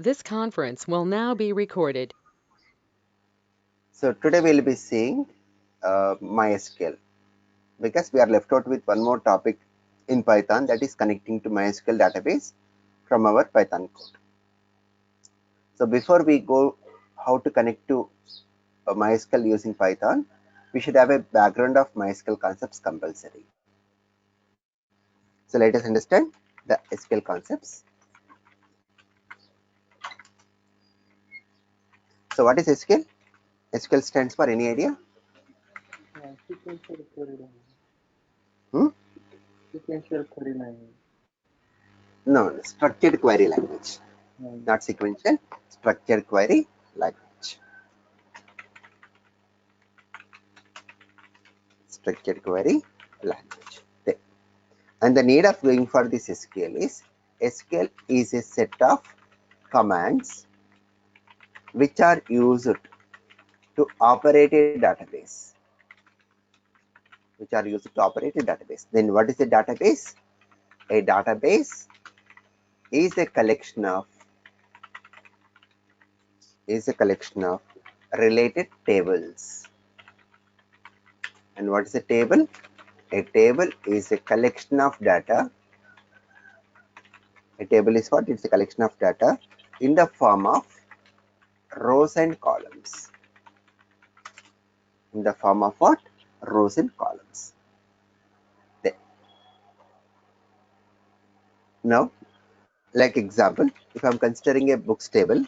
This conference will now be recorded. So today we'll be seeing MySQL, because we are left out with one more topic in Python, that is connecting to MySQL database from our Python code. So before we go how to connect to MySQL using Python, we should have a background of MySQL concepts compulsory. So let us understand the SQL concepts. So what is SQL? SQL stands for, any idea? Sequential query language. Hmm? Sequential query language. No, structured query language. Not sequential, structured query language. Structured query language. There. And the need of going for this SQL is a set of commands which are used to operate a database. Then what is a database? A database is a collection of related tables. And what is a table? A table is a collection of data. A table is what? It's a collection of data in the form of rows and columns. In the form of what? Rows and columns. There. Now, like example, if I'm considering a books table,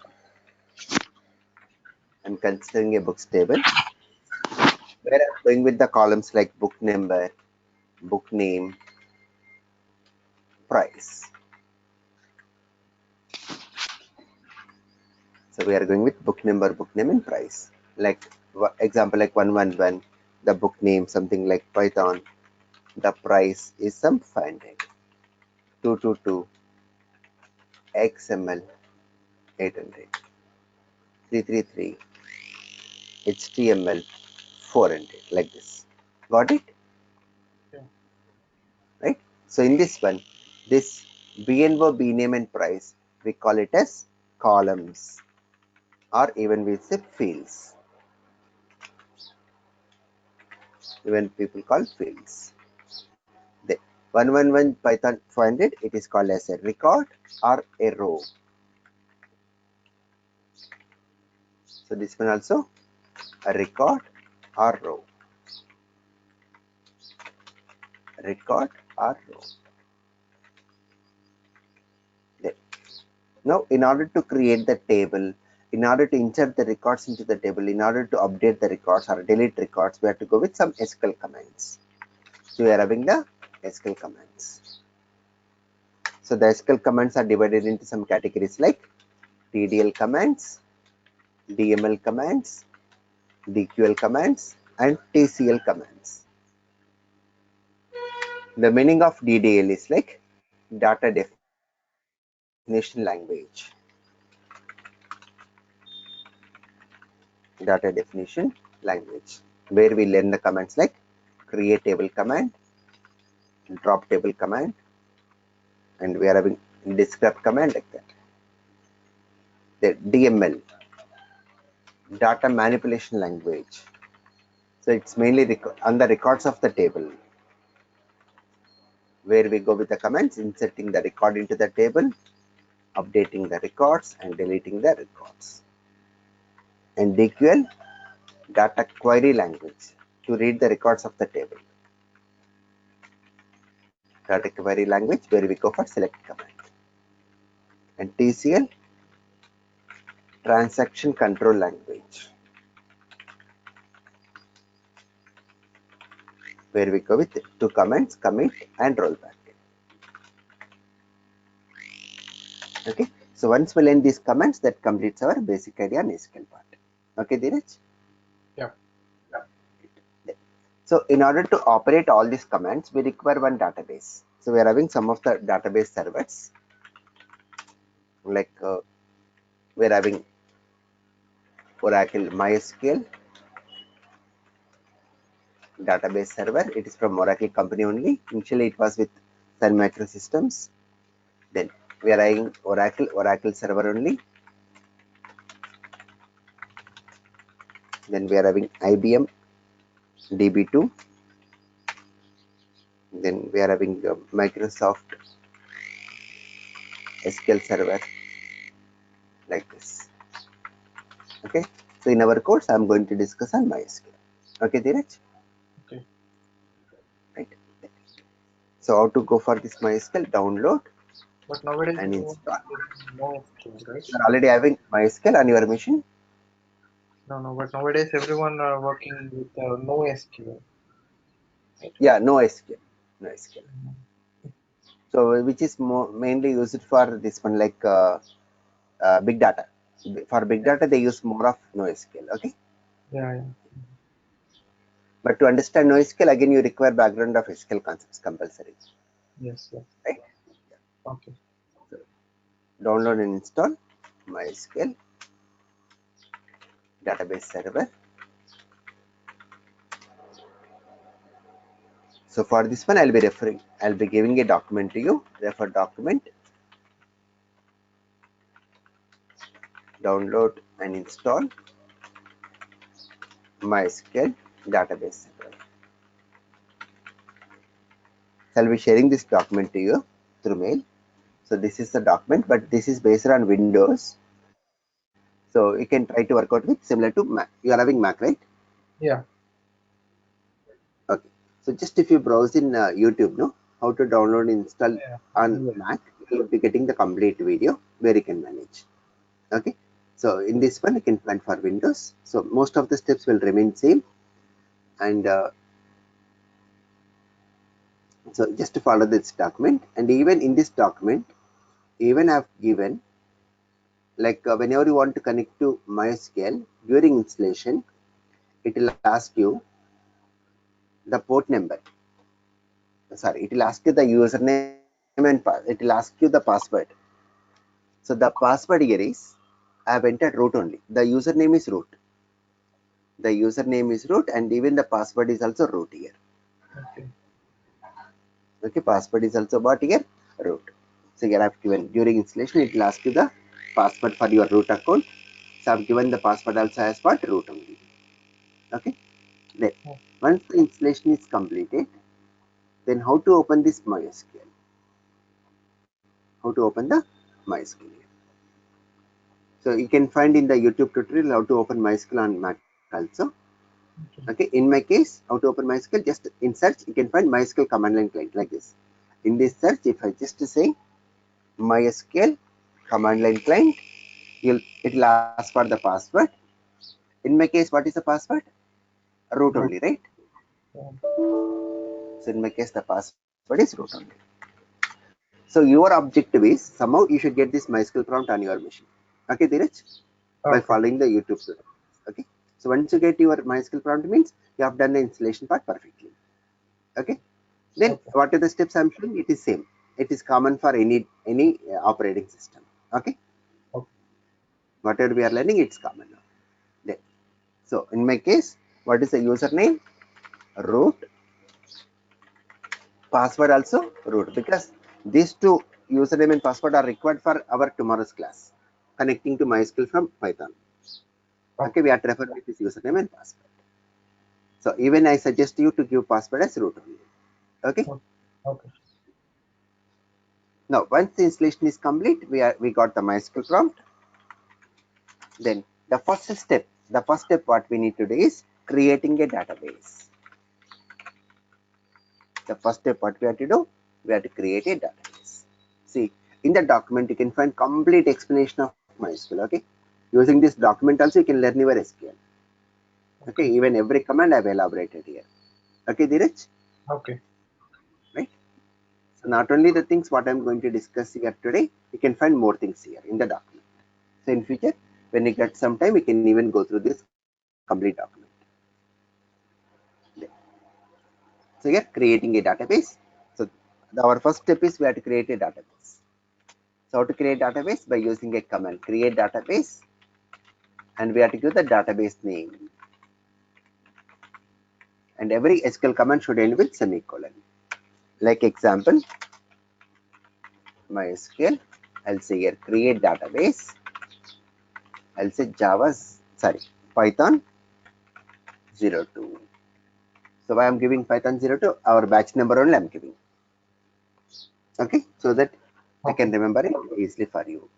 where I'm going with the columns like book number, book name, price. So we are going with book number, book name, and price. Like example, like 111, the book name something like Python. The price is some 500. 222, XML 800. 333, HTML 400. Like this. Got it? Yeah. Right? So in this one, this BNO, bname, and price, we call it as columns, or even we say fields. Even people call fields. The 111 Python 400, it is called as a record or a row. So this one also a record or row. Record or row. There. Now, in order to create the table, in order to insert the records into the table, in order to update the records or delete records, we have to go with some SQL commands. So we are having the SQL commands. So the SQL commands are divided into some categories like TDL commands, DML commands, DQL commands, and TCL commands. The meaning of DDL is like data definition language. Data definition language, where we learn the commands like create table command, drop table command, and we are having describe command like that. The DML, data manipulation language. So it's mainly on the records of the table, where we go with the commands inserting the record into the table, updating the records, and deleting the records. And DQL, data query language, to read the records of the table. Data query language, where we go for select command. And TCL, transaction control language, where we go with two commands, commit and rollback. Okay, so once we learn these commands, that completes our basic idea on SQL part. Okay, Dheeraj? Yeah. So in order to operate all these commands, we require one database. So we are having some of the database servers, like we are having Oracle MySQL database server. It is from Oracle company only. Initially it was with Sun Microsystems. Then we are having Oracle server only. Then we are having IBM DB2. Then we are having Microsoft SQL Server, like this. Okay. So in our course, I'm going to discuss on MySQL. Okay, Dheeraj? Okay. Right. So how to go for this MySQL? Download But nowadays and no install. SQL, right? You're already having MySQL on your machine. No. But nowadays everyone are working with no SQL. Right? Yeah, no SQL. No SQL. Mhm. So which is mainly used for this one, like big data. For big data, they use more of NoSQL. Okay. Yeah. But to understand NoSQL, again, you require background of SQL concepts compulsory. Yes. Right. Okay. So download and install MySQL database server. So for this one, I'll be giving a document to you. Refer document, download and install MySQL database server. So I'll be sharing this document to you through mail. So this is the document, but this is based on Windows. So you can try to work out with similar to Mac. You are having Mac, right? Yeah. Okay. So just if you browse in YouTube, no, how to download and install Yeah. on Mac, you will be getting the complete video where you can manage. Okay. So in this one, you can find for Windows. So most of the steps will remain same, and so just to follow this document. And even in this document, even I've given, like whenever you want to connect to MySQL during installation, it will ask you the port number. Sorry, it will ask you the username and it will ask you the password. So the password here is, I have entered root only. The username is root. The username is root, and even the password is also root here. Okay. Okay, password is also what here? Root. So here I have given during installation, it will ask you the password for your root account. So I have given the password also as what? Root only. Okay. Then once the installation is completed, then how to open this MySQL? How to open the MySQL? So you can find in the YouTube tutorial how to open MySQL on Mac also. Okay, in my case, how to open MySQL, just in search, you can find MySQL command line client like this. In this search, if I just say MySQL command line client, it will ask for the password. In my case, what is the password? Root only, right? Yeah. So in my case, the password is root only. So your objective is somehow you should get this MySQL prompt on your machine. Okay, Dheeraj? By Okay. following the YouTube tutorial. Okay. So once you get your MySQL prompt, means you have done the installation part perfectly. Okay. Then Okay. what are the steps I'm showing? It is same. It is common for any operating system. Okay. Okay. Whatever we are learning, it's common now. Then, so in my case, what is the username? Root. Password also root, because these two username and password are required for our tomorrow's class. Connecting to MySQL from Python. Okay, we are to refer with this username and password. So even I suggest you to give password as root only. Okay. Okay. Now once the installation is complete, we got the MySQL prompt. Then the first step what we need to do is creating a database. The first step what we have to do, we have to create a database. See, in the document you can find complete explanation of MySQL. Okay, using this document also you can learn your SQL. Okay, even every command I have elaborated here. Okay, Dheeraj? Okay. Right. So not only the things what I'm going to discuss here today, you can find more things here in the document. So in future, when you get some time, we can even go through this complete document. So here, creating a database. So our first step is we have to create a database. So how to create database? By using a command, create database, and we have to give the database name. And every SQL command should end with semicolon. Like example, MySQL, I'll say here create database. I'll say Python 02. So why I'm giving Python 02? Our batch number only I'm giving. Okay, so that I can remember it easily for you.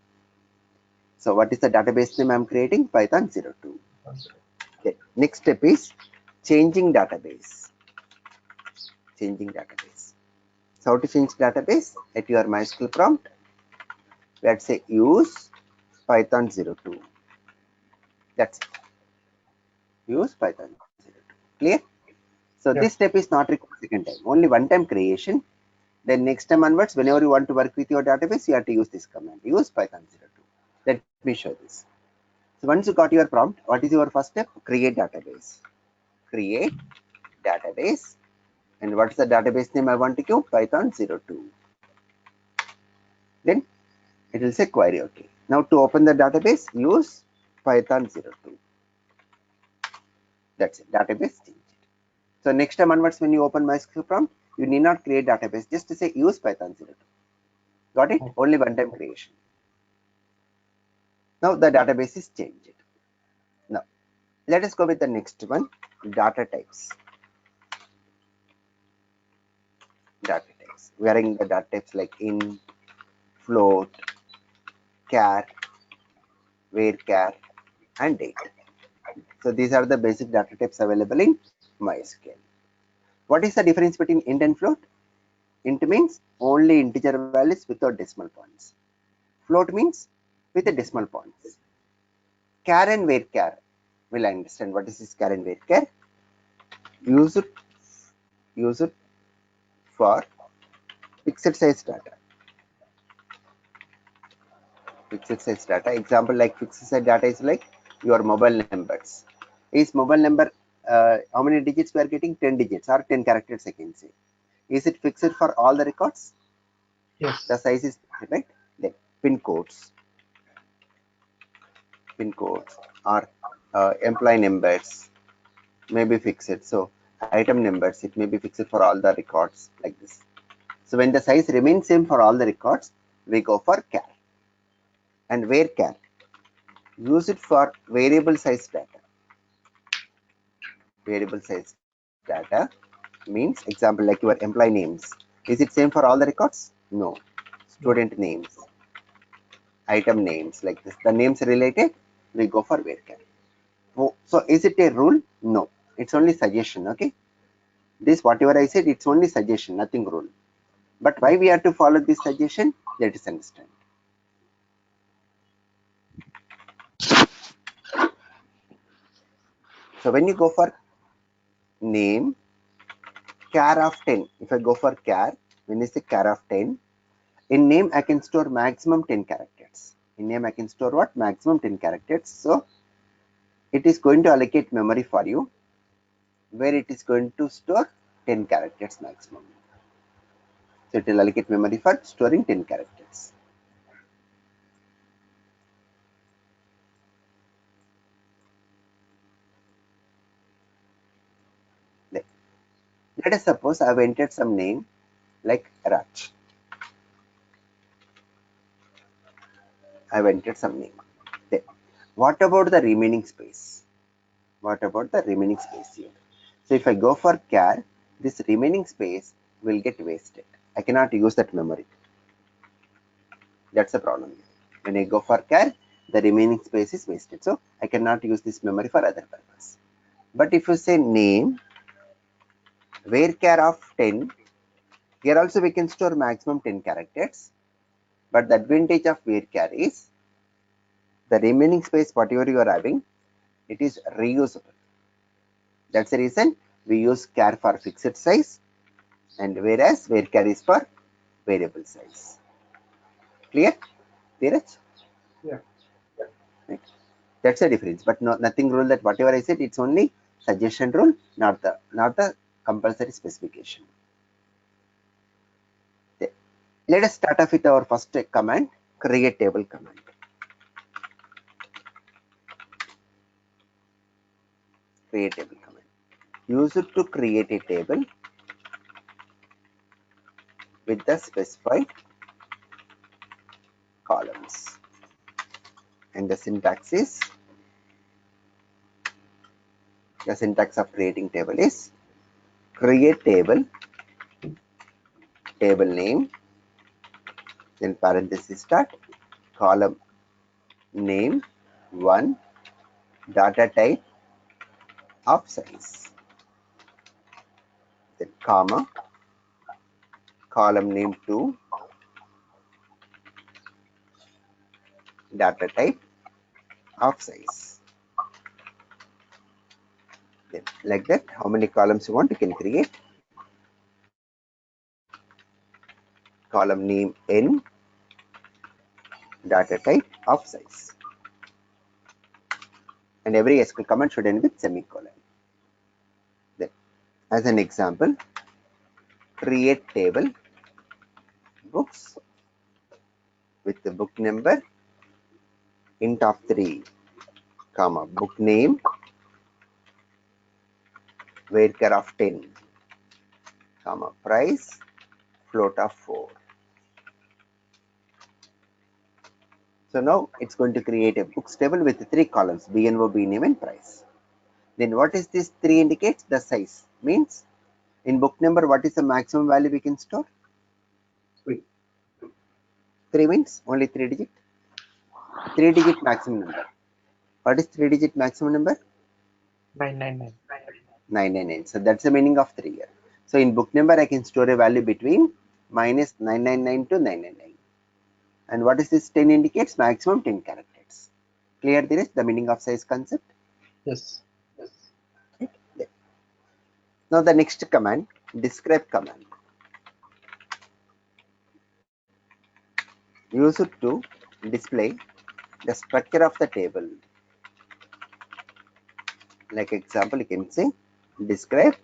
So what is the database name I'm creating? Python 02. Okay. Next step is changing database. Changing database. So how to change database? At your MySQL prompt, let's say use Python 02. That's it. Use Python 02. Clear? So this step is not required second time. Only one time creation. Then next time onwards, whenever you want to work with your database, you have to use this command. Use Python 02. Let me show this. So once you got your prompt, what is your first step? Create database. Create database. And what is the database name I want to give? Python 02. Then it will say query OK. Now to open the database, use Python 02. That's it. Database changed. So next time onwards, when you open MySQL prompt, you need not create database. Just to say use Python 02. Got it? Only one time creation. Now the database is changed. Now let us go with the next one. Data types. Data types. We are in the data types like int, float, char, varchar, and date. So these are the basic data types available in MySQL. What is the difference between int and float? Int means only integer values without decimal points. Float means with a decimal points. Char and varchar. Will understand what is this char and varchar? Use it for fixed size data. Fixed size data. Example like fixed size data is like your mobile numbers. Is mobile number how many digits we are getting? 10 digits or 10 characters I can say. Is it fixed for all the records? Yes. The size is right. Then pin codes or employee numbers may be fixed. So item numbers, it may be fixed for all the records like this. So when the size remains same for all the records, we go for char. And varchar, use it for variable size data. Variable size data means example like your employee names. Is it same for all the records? No. Student names, item names like this. The names related, we go for varchar. So is it a rule? No. It's only suggestion. Okay. This whatever I said, it's only suggestion, nothing rule. But why we have to follow this suggestion? Let us understand. So when you go for name, char of 10. If I go for char, when I say char of 10, in name I can store maximum 10 characters. In name I can store what? Maximum 10 characters. So it is going to allocate memory for you where it is going to store 10 characters maximum. So it will allocate memory for storing 10 characters. Let us suppose I have entered some name like Raj. I have entered some name. Then, what about the remaining space? What about the remaining space here? So if I go for char, this remaining space will get wasted. I cannot use that memory. That's the problem. When I go for char, the remaining space is wasted. So I cannot use this memory for other purpose. But if you say name, varchar of 10, here also we can store maximum 10 characters. But the advantage of varchar is the remaining space, whatever you are having, it is reusable. That's the reason we use char for fixed size, and whereas varchar is for variable size. Clear? Dheeraj? Yeah. Right. That's the difference. But no, nothing rule that whatever I said, it's only suggestion rule, not the compulsory specification. Okay. Let us start off with our first command, create table command. Create table command. Use it to create a table with the specified columns. And the syntax is The syntax of creating table is create table, table name, then parenthesis start, column name 1, data type of size, then comma, column name 2, data type of size. Then, like that, how many columns you want, you can create. Column name n, data type of size. And every SQL command should end with semicolon. Then, as an example, create table books with the book number int of 3, comma, book name varchar of 10, comma, price float of 4. So now it's going to create a books table with 3 columns, BNO, BName and price. Then what is this 3 indicates? The size. Means in book number, what is the maximum value we can store? 3. 3 means only 3 digit. 3 digit maximum number. What is 3 digit maximum number? 999. 999. So that's the meaning of 3 here. So in book number, I can store a value between minus 999 to 999. And what is this 10 indicates? Maximum 10 characters. Clear there is the meaning of size concept? Yes. Right? There. Now the next command, describe command. Use it to display the structure of the table. Like example, you can say describe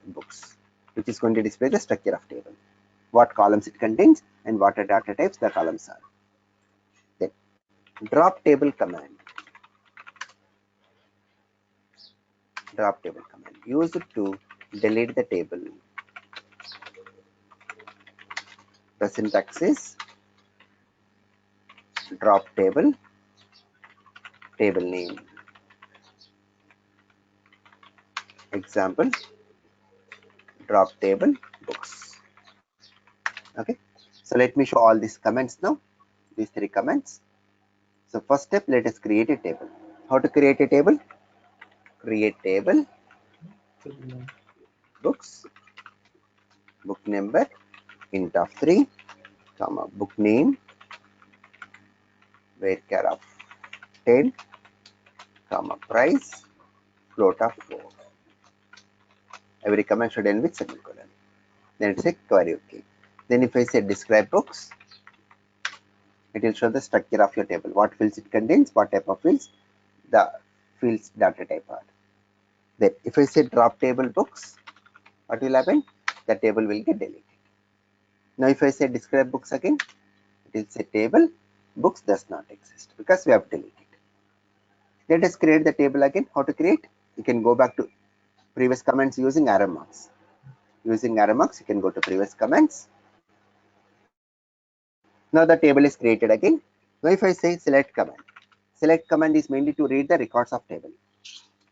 books, which is going to display the structure of table, what columns it contains and what are data types the columns are. Then drop table command. Drop table command. Use it to delete the table. The syntax is drop table, table name. Example, drop table books. Okay, so let me show all these comments now, these 3 comments. So first step, let us create a table. How to create a table? Create table books, book number int of 3, comma, book name varchar of 10, comma, price float of 4. Every comment should end with semicolon. Then it's a query. Okay. Then if I say describe books, it will show the structure of your table, what fields it contains, what type of fields, the fields data type are. Then if I say drop table books, what will happen? The table will get deleted. Now if I say describe books again, it will say table books does not exist because we have deleted. Let us create the table again. How to create? You can go back to previous comments using arrow marks. Using arrow marks, you can go to previous comments. Now the table is created again. Now if I say select command is mainly to read the records of table.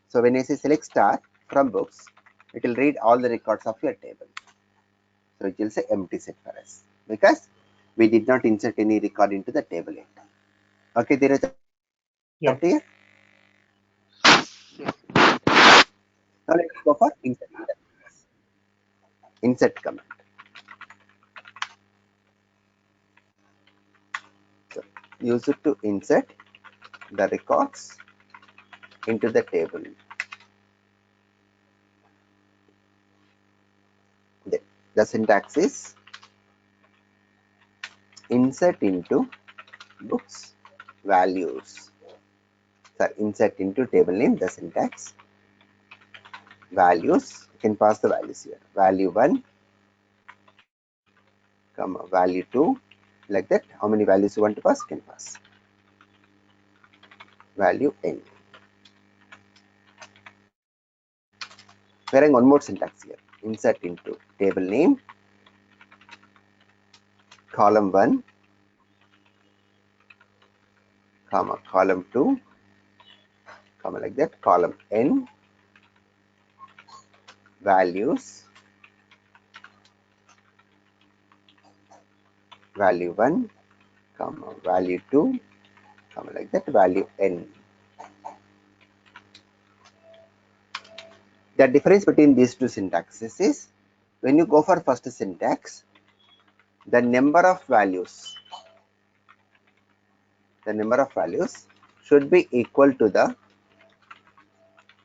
So when I say select star from books, it will read all the records of your table. So it will say empty set for us because we did not insert any record into the table yet. Okay, there is Yeah. up here. Now let's go for insert. Insert command. So use it to insert the records into the table. The syntax is insert into books values. So insert into table name, the syntax values. You can pass the values here. Value 1, comma, value 2, like that. How many values you want to pass? You can pass. Value n. We're having one more syntax here. Insert into table name, column 1, comma, column 2, comma, like that, column n, values, value 1, comma, value 2, comma, like that, value n. The difference between these two syntaxes is, when you go for first syntax, the number of values should be equal to the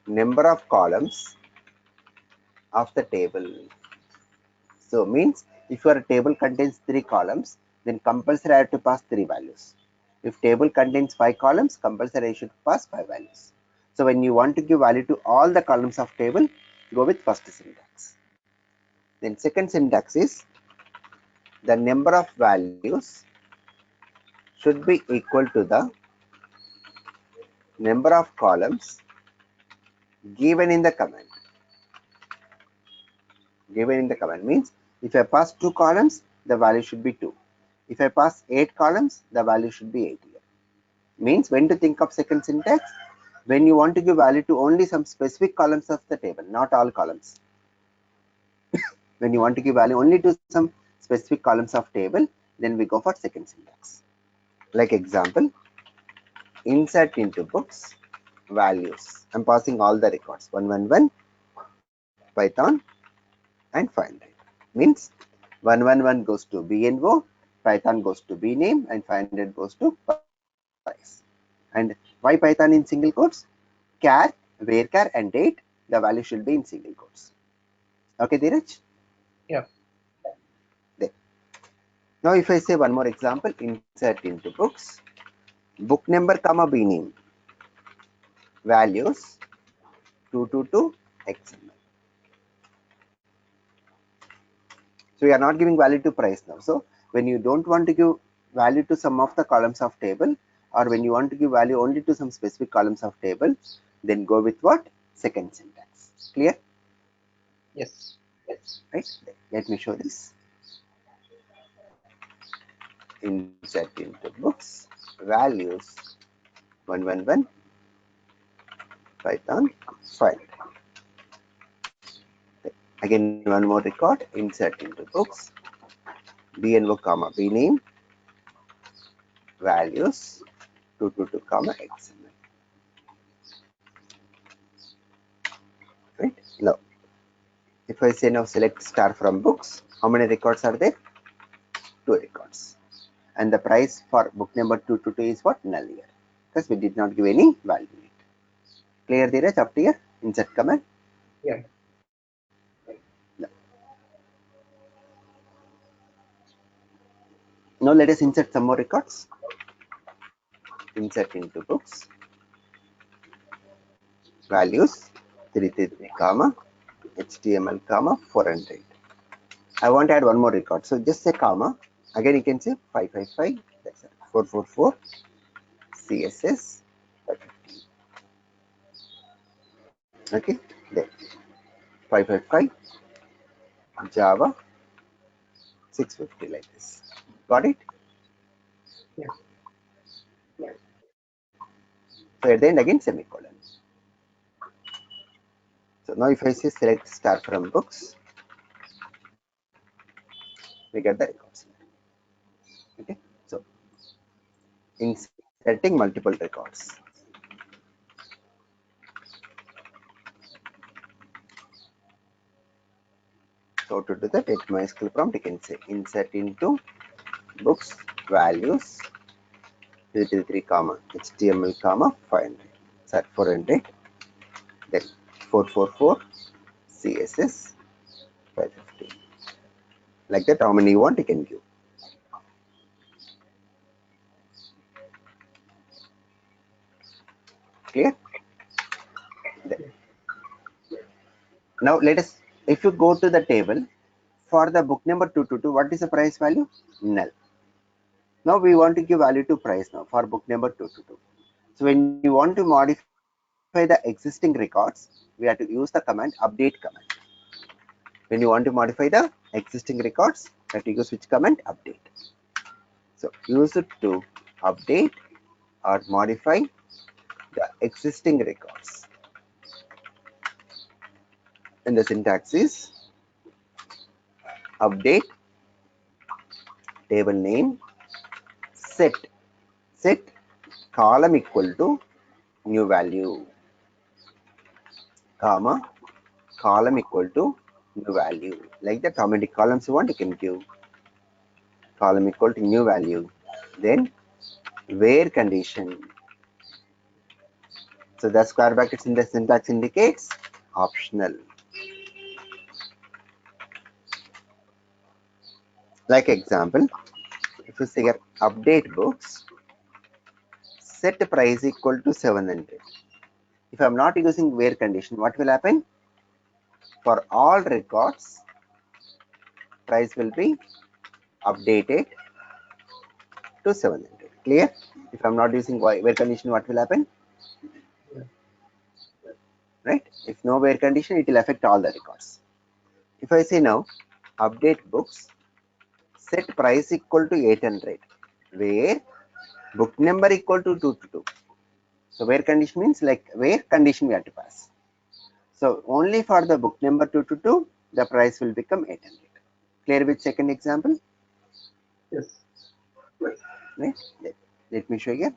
number of columns of the table. So means if your table contains 3 columns, then compulsory I have to pass 3 values. If table contains 5 columns, compulsory I should pass 5 values. So when you want to give value to all the columns of table, go with first syntax. Then second syntax is, the number of values should be equal to the number of columns given in the command. Given in the command means, if I pass 2 columns, the value should be 2. If I pass 8 columns, the value should be 8 here. Means when to think of second syntax? When you want to give value to only some specific columns of the table, not all columns. When you want to give value only to some specific columns of table, then we go for second syntax. Like example, insert into books, values. I'm passing all the records, 111, Python, and find it. Means 111 goes to BNO, Python goes to bname, and 500 goes to price. And why Python in single quotes? Char, varchar, and date, the value should be in single quotes. Okay, Dheeraj? Yeah. There. Now, if I say one more example, insert into books, book number, comma, bname, values 222 XML. So we are not giving value to price now. So when you don't want to give value to some of the columns of table, or when you want to give value only to some specific columns of table, then go with what? Second syntax. Clear? Yes. Right? Let me show this. Insert into books, values 111, Python, file. Again, one more record, insert into books, BNO, comma, bname, values 222, comma, XML. Right? Now, if I say now select star from books, how many records are there? 2 records. And the price for book number 222 is what? Null here, because we did not give any value in it. Clear, Dheeraj, up to here? Insert command? Yeah. No. Now let us insert some more records. Insert into books, values 333, comma, HTML, comma, 400. I want to add one more record, so just say comma. Again you can say 555, that's it, 444, CSS 550. Okay, there, 555, Java 650, like this. Got it? Yeah. So at the end again semicolon. So now if I say select star from books, we get the records. Okay, so inserting multiple records. So to do that, at MySQL prompt, you can say insert into books, values 333, comma, HTML, comma, 500, sorry, 400, then 444, CSS 550. Like that, how many you want, you can give. Clear? Then. Now let us, if you go to the table, for the book number 222, what is the price value? Null. Now we want to give value to price now for book number 222. So when you want to modify the existing records, we have to use the command update command. When you want to modify the existing records, you have to use which command? Update. So use it to update or modify the existing records. and the syntax is update table name set column equal to new value, comma column equal to new value. Like that, how many columns you want, you can give column equal to new value. Then where condition. So the square brackets in the syntax indicates optional. Like example, if you say here update books, set price equal to 700. If I am not using where condition, what will happen? For all records, price will be updated to 700. Clear? If I am not using where condition, what will happen? Yeah. Right? If no where condition, it will affect all the records. If I say now update books, set price equal to 800, where book number equal to 222. So where condition means like where condition we have to pass. So only for the book number 222, the price will become 800. Clear with second example? Yes. Right? Let me show you.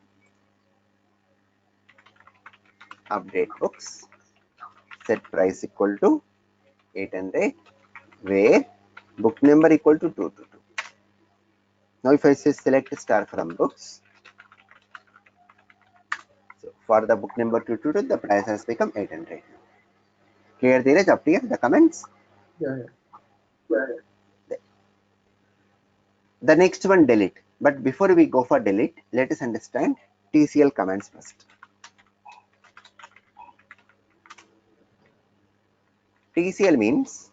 Update books, set price equal to 800, where book number equal to 222. Now if I say select star from books, so for the book number 222, the price has become 800. Clear, Dheeraj, up here the comments? Yeah. The next one, delete. But before we go for delete, let us understand TCL commands first. TCL means,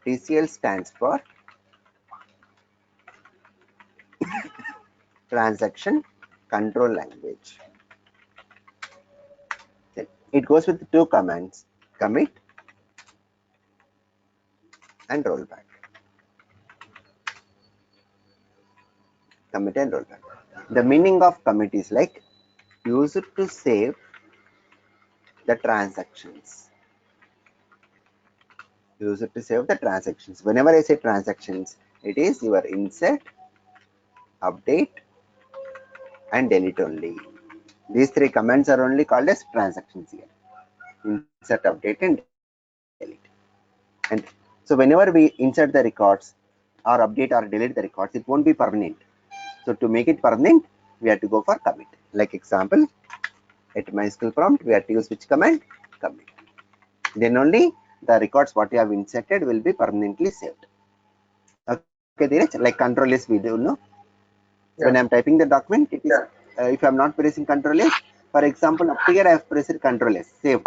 TCL stands for transaction control language. It goes with two commands, commit and rollback. Commit and rollback. The meaning of commit is like use it to save the transactions. Use it to save the transactions. Whenever I say transactions, it is your insert, update, and delete only. These three commands are only called as transactions here. Insert, update, and delete. And so whenever we insert the records or update or delete the records, it won't be permanent. So to make it permanent, we have to go for commit. Like example, at MySQL prompt, we have to use which command? Commit. Then only the records what you have inserted will be permanently saved. Okay, Dheeraj, like control S we do know. Yeah. When I am typing the document, it is if I am not pressing control S, for example, up here I have pressed control S, saved.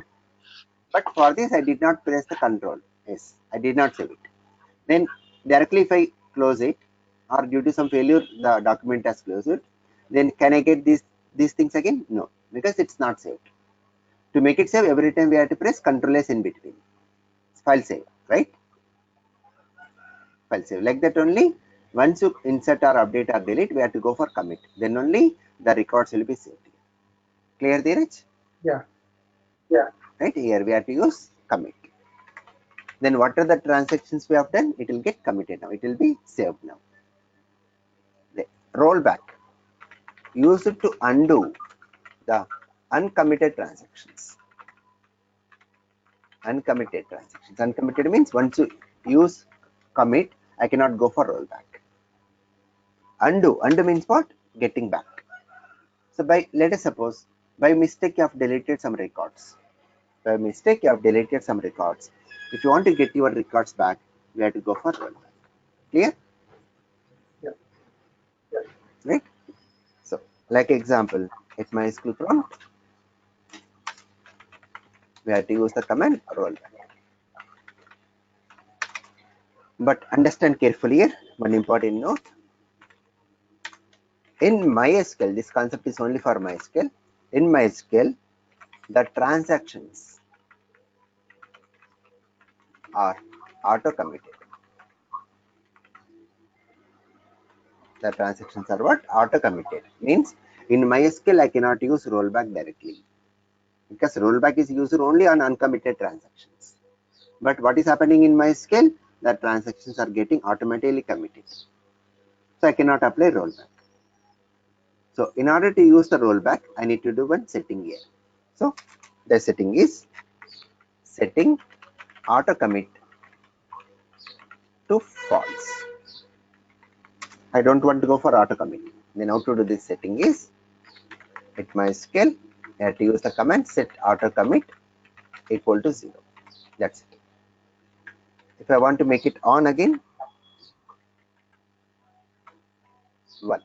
But for this, I did not press the control S. I did not save it. Then directly if I close it, or due to some failure, the document has closed, then can I get these things again? No, because it's not saved. To make it save, every time we have to press control S in between. File save, right? File save. Like that only, once you insert or update or delete, we have to go for commit. Then only the records will be saved. Clear, Dheeraj? Yeah. Right, here we have to use commit. Then what are the transactions we have done? It will get committed now. It will be saved now. The rollback. Use it to undo the uncommitted transactions. Uncommitted transactions. Uncommitted means once you use commit, I cannot go for rollback. Undo. Undo means what? Getting back. So let us suppose by mistake you have deleted some records. By mistake you have deleted some records. If you want to get your records back, you have to go for rollback. Clear? Yeah. Right? So like example, at MySQL prompt, we have to use the command rollback. But understand carefully here, one important note. In MySQL, this concept is only for MySQL. In MySQL, the transactions are auto-committed. The transactions are what? Auto-committed. Means in MySQL, I cannot use rollback directly because rollback is used only on uncommitted transactions. But what is happening in MySQL? The transactions are getting automatically committed. So I cannot apply rollback. So in order to use the rollback, I need to do one setting here. So the setting is setting auto commit to false. I don't want to go for auto commit. Then how to do this setting is at MySQL, I have to use the command set auto commit equal to 0. That's it. If I want to make it on again, 1.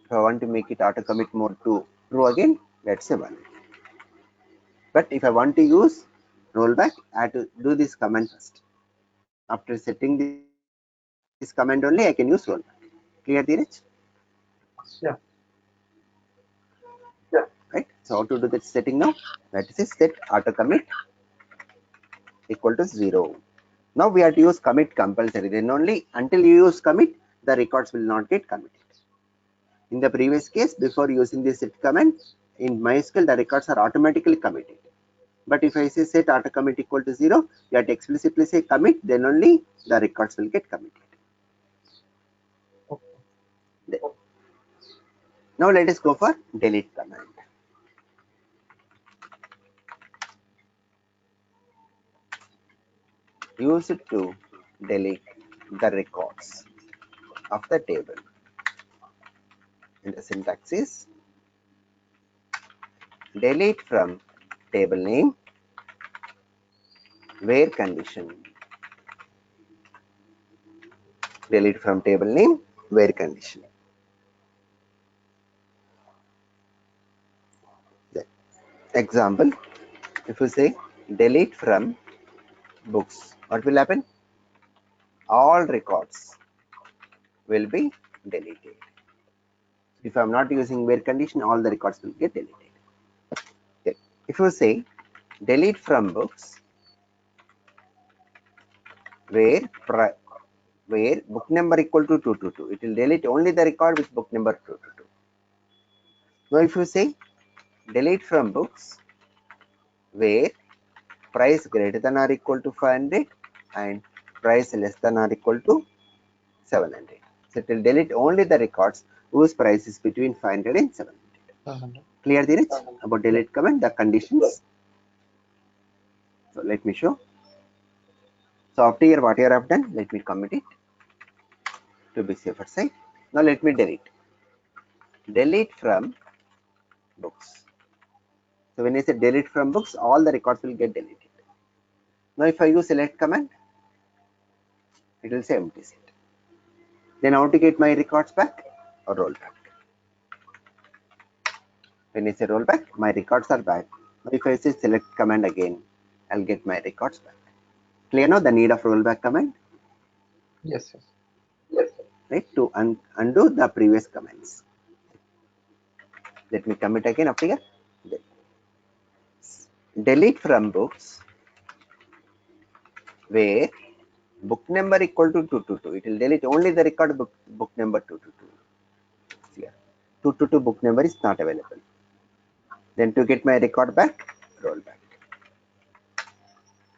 If I want to make it auto commit mode to true again, let's say 1. But if I want to use rollback, I have to do this command first. After setting this command only, I can use rollback. Clear, Dheeraj? Yeah. Right. So how to do that setting now? That is set auto commit equal to 0. Now we have to use commit compulsory. Then only until you use commit, the records will not get committed. In the previous case, before using this set command, in MySQL, the records are automatically committed. But if I say set auto commit equal to 0, you have to explicitly say commit, then only the records will get committed. Okay. Now let us go for delete command. Use it to delete the records of the table. And the syntax is delete from table name where condition. Delete from table name where condition. The example, if you say delete from books, what will happen? All records will be deleted. If I am not using where condition, all the records will get deleted. Okay. If you say delete from books where book number equal to 222, it will delete only the record with book number 222. Now if you say delete from books where price greater than or equal to 500 and price less than or equal to 700. So it will delete only the records whose price is between 500 and 700. Clear, Dheeraj, about delete command, the conditions? So let me show. So after here, what here I have done, let me commit it to be safer side. Now let me delete. Delete from books. So when I say delete from books, all the records will get deleted. Now if I use select command, it will say empty set. Then how to get my records back or roll back? When I say roll back, my records are back. Now if I say select command again, I'll get my records back. Clear now the need of rollback command? Yes. Right, to undo the previous commands. Let me commit again after here. Delete from books where book number equal to 222. It will delete only the record book number 222. Here, 222 book number is not available. Then to get my record back, roll back.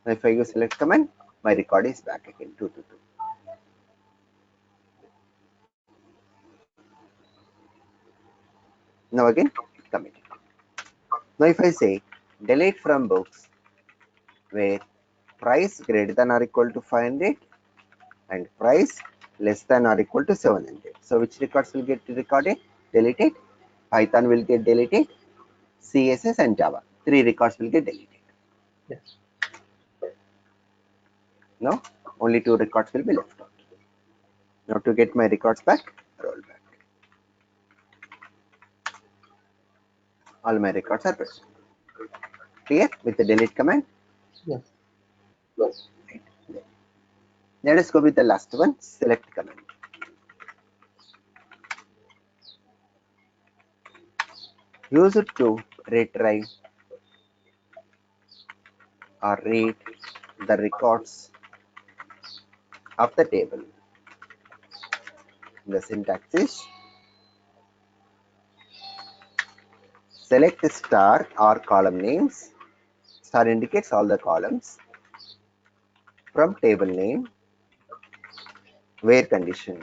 Now if I use select command, my record is back again 222. Now again commit it. Now if I say delete from books where price greater than or equal to 500 and price less than or equal to 700. So which records will get recorded? Deleted. Python will get deleted. CSS and Java. 3 records will get deleted. Yes. Now only 2 records will be left out. Now to get my records back, roll back. All my records are present. Clear with the delete command? Yes. Right. Let us go with the last one, select command. Use it to retrieve or read the records of the table. The syntax is select star or column names. Star indicates all the columns. from table name where condition.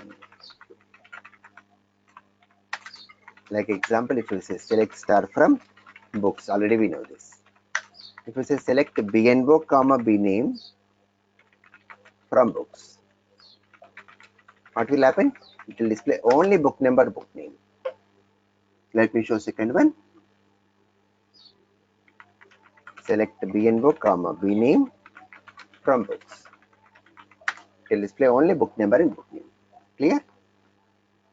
Like example, if you say select star from books, already we know this. If you say select BNO comma bname from books, what will happen? It will display only book number, book name. Let me show second one. Select BNO comma bname from books. It will display only book number and book name. Clear?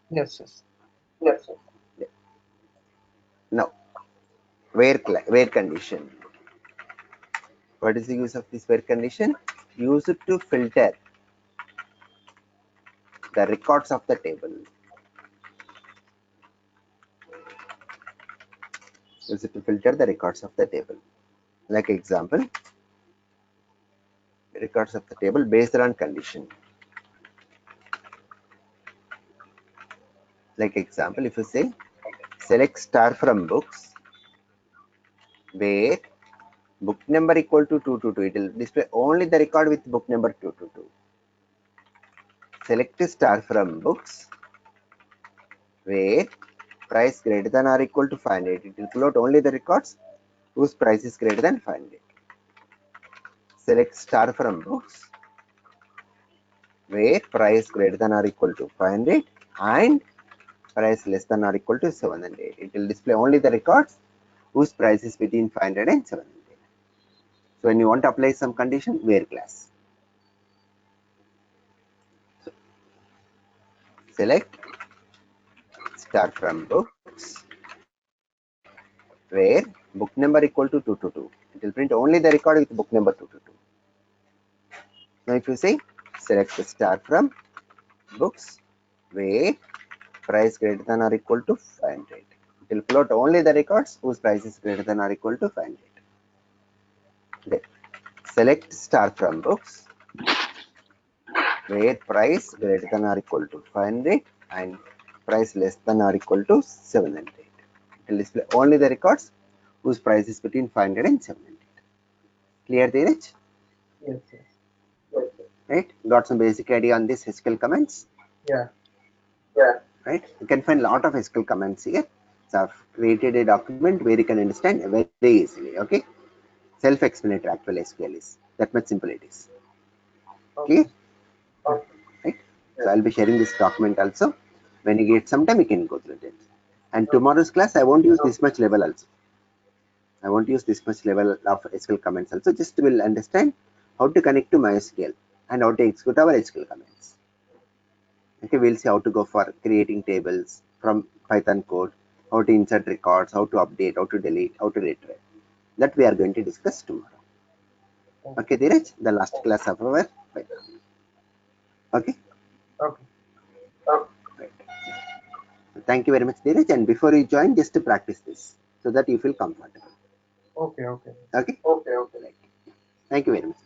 Yes, yes. Yes. Now, where condition. What is the use of this where condition? Use it to filter the records of the table. Use it to filter the records of the table. Like example, records of the table based on condition. Like example, if you say select star from books where book number equal to 222, it will display only the record with book number 222. Select star from books where price greater than or equal to 500. It will float only the records whose price is greater than 500. Select star from books where price greater than or equal to 500 and price less than or equal to 700. It will display only the records whose price is between 500 and 700. So when you want to apply some condition, where class. So select star from books where book number equal to 222. It will print only the record with book number 222. Now if you say select the star from books where price greater than or equal to 500. It will plot only the records whose price is greater than or equal to 500. Then select star from books where price greater than or equal to 500 and price less than or equal to 700. It will display only the records whose price is between 500 and 700. Clear, Dheeraj? Yes, yes. Right? Got some basic idea on this SQL commands? Yeah. Right? You can find a lot of SQL commands here. So I've created a document where you can understand very easily. Okay? Self-explanatory actual SQL is. That much simple it is. Clear? Right? So I'll be sharing this document also. When you get some time, you can go through it. And tomorrow's class, I won't use this much level also. I won't use this much level of SQL commands also. Just will understand how to connect to MySQL and how to execute our SQL commands. Okay, we'll see how to go for creating tables from Python code, how to insert records, how to update, how to delete, how to retrieve. That we are going to discuss tomorrow. Okay, Dheeraj, the last class of our Python. Okay. Okay. Right. Thank you very much, Dheeraj. And before you join, just to practice this so that you feel comfortable. Okay. Okay. Right. Thank you very much.